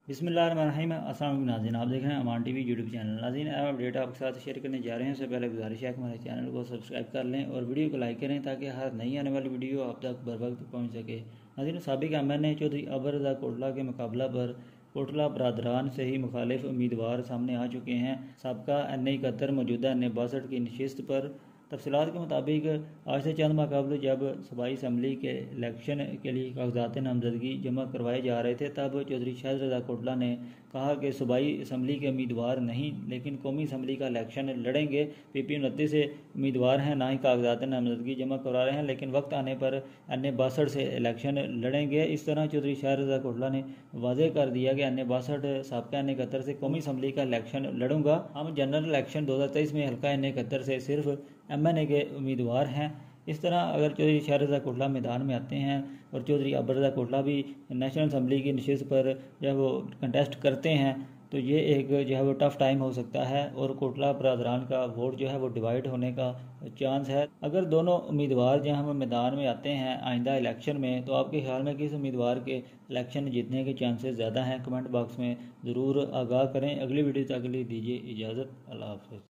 बिस्मिल्लाहिर्रहमानिर्रहीम। अस्सलाम वालेकुम नाज़रीन, आप देख रहे हैं अमान टीवी यूट्यूब चैनल। नाज़रीन, अपडेट आपके साथ शेयर करने जा रहे हैं। उससे पहले गुजारिश है कि हमारे चैनल को सब्सक्राइब कर लें और वीडियो को लाइक करें ताकि हर नई आने वाली वीडियो आप तक बर वक्त पहुँच सके। नाज़रीन, साबिक एम एन ए चौधरी अबर रज़ा कोटला के मुकाबला पर कोटला बरादरान से ही मुखालिफ उम्मीदवार सामने आ चुके हैं। सबका एन ए 71 मौजूदा एन ए 62 की नशिस्त पर तफसीलात के मुताबिक आज से चंद माह कबल जब सूबाई असम्बली के इलेक्शन के लिए कागजात नामजदगी जमा करवाए जा रहे थे, तब चौधरी शाहद रज़ा कोटला ने कहा कि सूबाई असम्बली के उम्मीदवार नहीं लेकिन कौमी असम्बली का इलेक्शन लड़ेंगे। PP 29 से उम्मीदवार हैं, ना ही कागजात नामजदगी जमा करवा रहे हैं, लेकिन वक्त आने पर एन ए 62 से इलेक्शन लड़ेंगे। इस तरह चौधरी शाहद रज़ा कोटला ने वाजे कर दिया कि एन ए 62 सबका एन ए 71 से कौमी असम्बली का इलेक्शन लड़ूंगा। हम जनरल इलेक्शन 2023 में हल्का एन ए 71 से सिर्फ MNA के उम्मीदवार हैं। इस तरह अगर चौधरी शाहद रज़ा कोटला मैदान में आते हैं और चौधरी अबर रज़ा कोटला भी नेशनल असम्बली की नशिस्त पर जब वो कंटेस्ट करते हैं तो ये एक जो है वो टफ़ टाइम हो सकता है और कोटला बरादरान का वोट जो है वो डिवाइड होने का चांस है। अगर दोनों उम्मीदवार जो हम मैदान में आते हैं आइंदा इलेक्शन में, तो आपके ख्याल में किस उम्मीदवार के इलेक्शन जीतने के चांसेस ज़्यादा हैं? कमेंट बॉक्स में ज़रूर आगाह करें। अगली वीडियो तक के लिए दीजिए इजाज़त। अल्लाह हाफ़िज़।